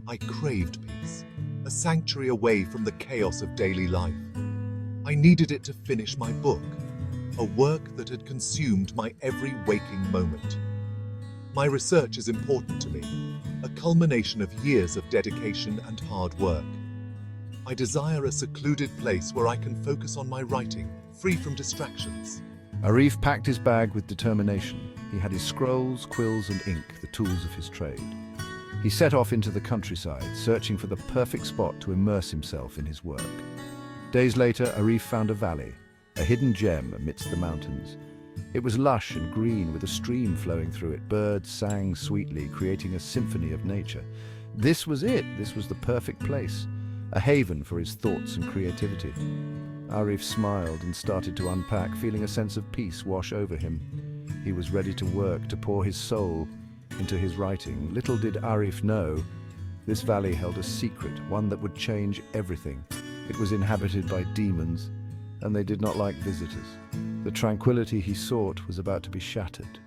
I craved peace, a sanctuary away from the chaos of daily life. I needed it to finish my book, a work that had consumed my every waking moment. My research is important to me, a culmination of years of dedication and hard work. I desire a secluded place where I can focus on my writing, free from distractions. Arif packed his bag with determination. He had his scrolls, quills and ink, the tools of his trade. He set off into the countryside, searching for the perfect spot to immerse himself in his work. Days later, Arif found a valley, a hidden gem amidst the mountains. It was lush and green, with a stream flowing through it. Birds sang sweetly, creating a symphony of nature. This was it. This was the perfect place, a haven for his thoughts and creativity. Arif smiled and started to unpack, feeling a sense of peace wash over him. He was ready to work, to pour his soul into his writing. Little did Arif know, this valley held a secret, one that would change everything. It was inhabited by demons, and they did not like visitors. The tranquility he sought was about to be shattered.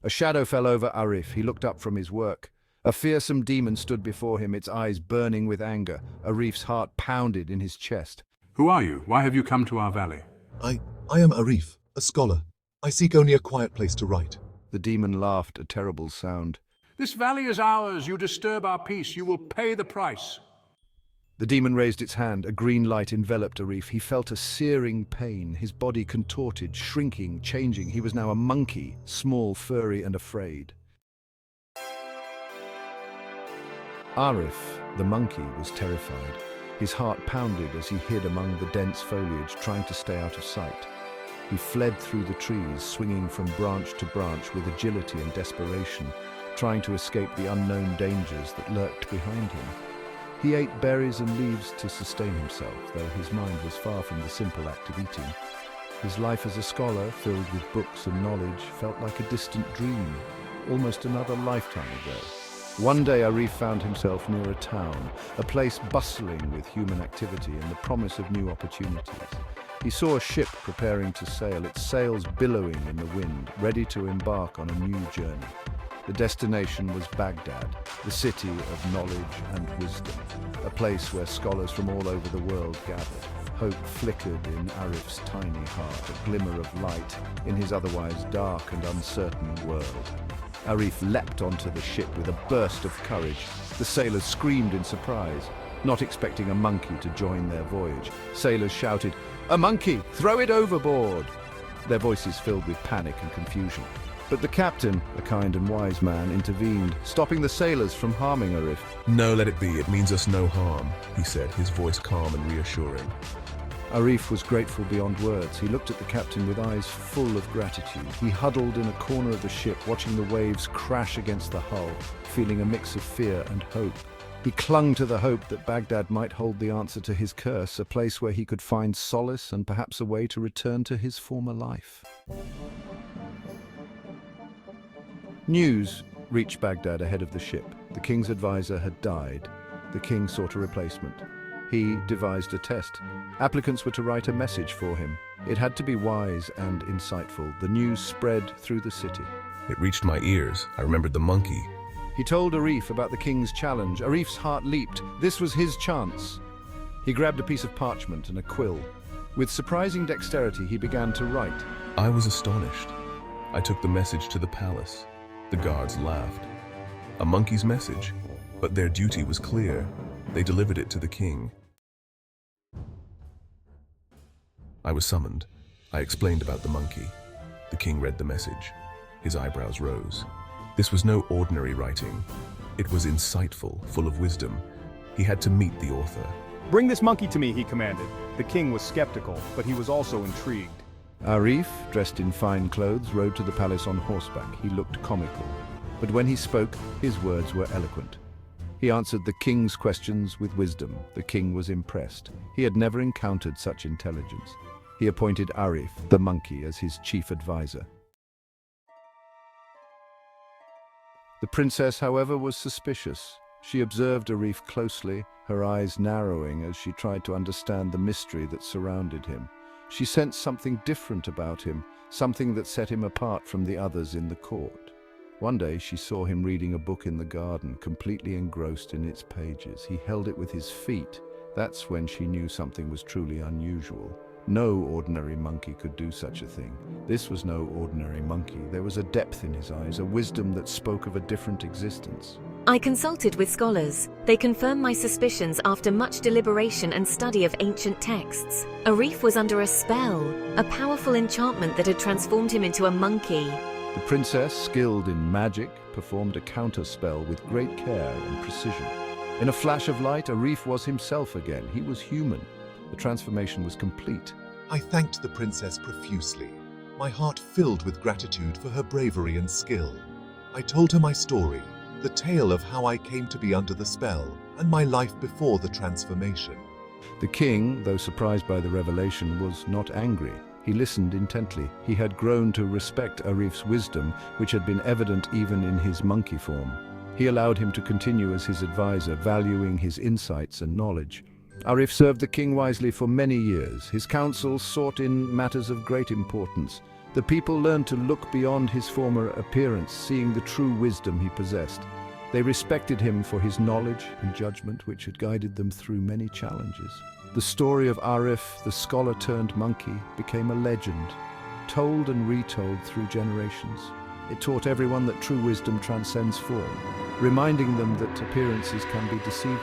A shadow fell over Arif. He looked up from his work. A fearsome demon stood before him, its eyes burning with anger. Arif's heart pounded in his chest. Who are you? Why have you come to our valley? I am Arif, a scholar. I seek only a quiet place to write. The demon laughed, a terrible sound. This valley is ours. You disturb our peace. You will pay the price. The demon raised its hand. A green light enveloped Arif. He felt a searing pain. His body contorted, shrinking, changing. He was now a monkey, small, furry, and afraid. Arif, the monkey, was terrified. His heart pounded as he hid among the dense foliage, trying to stay out of sight. He fled through the trees, swinging from branch to branch with agility and desperation, trying to escape the unknown dangers that lurked behind him. He ate berries and leaves to sustain himself, though his mind was far from the simple act of eating. His life as a scholar, filled with books and knowledge, felt like a distant dream, almost another lifetime ago. One day Arif found himself near a town, a place bustling with human activity and the promise of new opportunities. He saw a ship preparing to sail, its sails billowing in the wind, ready to embark on a new journey. The destination was Baghdad, the city of knowledge and wisdom, a place where scholars from all over the world gathered. Hope flickered in Arif's tiny heart, a glimmer of light in his otherwise dark and uncertain world. Arif leapt onto the ship with a burst of courage. The sailors screamed in surprise, not expecting a monkey to join their voyage. Sailors shouted, "A monkey! Throw it overboard!" Their voices filled with panic and confusion. But the captain, a kind and wise man, intervened, stopping the sailors from harming Arif. "No, let it be. It means us no harm," he said, his voice calm and reassuring. Arif was grateful beyond words. He looked at the captain with eyes full of gratitude. He huddled in a corner of the ship, watching the waves crash against the hull, feeling a mix of fear and hope. He clung to the hope that Baghdad might hold the answer to his curse, a place where he could find solace and perhaps a way to return to his former life. News reached Baghdad ahead of the ship. The king's advisor had died. The king sought a replacement. He devised a test. Applicants were to write a message for him. It had to be wise and insightful. The news spread through the city. It reached my ears. I remembered the monkey. He told Arif about the king's challenge. Arif's heart leaped. This was his chance. He grabbed a piece of parchment and a quill. With surprising dexterity, he began to write. I was astonished. I took the message to the palace. The guards laughed. A monkey's message, but their duty was clear. They delivered it to the king. I was summoned. I explained about the monkey. The king read the message. His eyebrows rose. This was no ordinary writing. It was insightful, full of wisdom. He had to meet the author. "Bring this monkey to me," he commanded. The king was skeptical, but he was also intrigued. Arif, dressed in fine clothes, rode to the palace on horseback. He looked comical, but when he spoke, his words were eloquent. He answered the king's questions with wisdom. The king was impressed. He had never encountered such intelligence. He appointed Arif, the monkey, as his chief advisor. The princess, however, was suspicious. She observed Arif closely, her eyes narrowing as she tried to understand the mystery that surrounded him. She sensed something different about him, something that set him apart from the others in the court. One day she saw him reading a book in the garden, completely engrossed in its pages. He held it with his feet. That's when she knew something was truly unusual. No ordinary monkey could do such a thing. This was no ordinary monkey. There was a depth in his eyes, a wisdom that spoke of a different existence. I consulted with scholars. They confirmed my suspicions after much deliberation and study of ancient texts. Arif was under a spell, a powerful enchantment that had transformed him into a monkey. The princess, skilled in magic, performed a counter-spell with great care and precision. In a flash of light, Arif was himself again. He was human. The transformation was complete. I thanked the princess profusely, my heart filled with gratitude for her bravery and skill. I told her my story, the tale of how I came to be under the spell, and my life before the transformation. The king, though surprised by the revelation, was not angry. He listened intently. He had grown to respect Arif's wisdom, which had been evident even in his monkey form. He allowed him to continue as his advisor, valuing his insights and knowledge. Arif served the king wisely for many years. His counsel sought in matters of great importance. The people learned to look beyond his former appearance, seeing the true wisdom he possessed. They respected him for his knowledge and judgment, which had guided them through many challenges. The story of Arif, the scholar-turned-monkey, became a legend, told and retold through generations. It taught everyone that true wisdom transcends form, reminding them that appearances can be deceiving.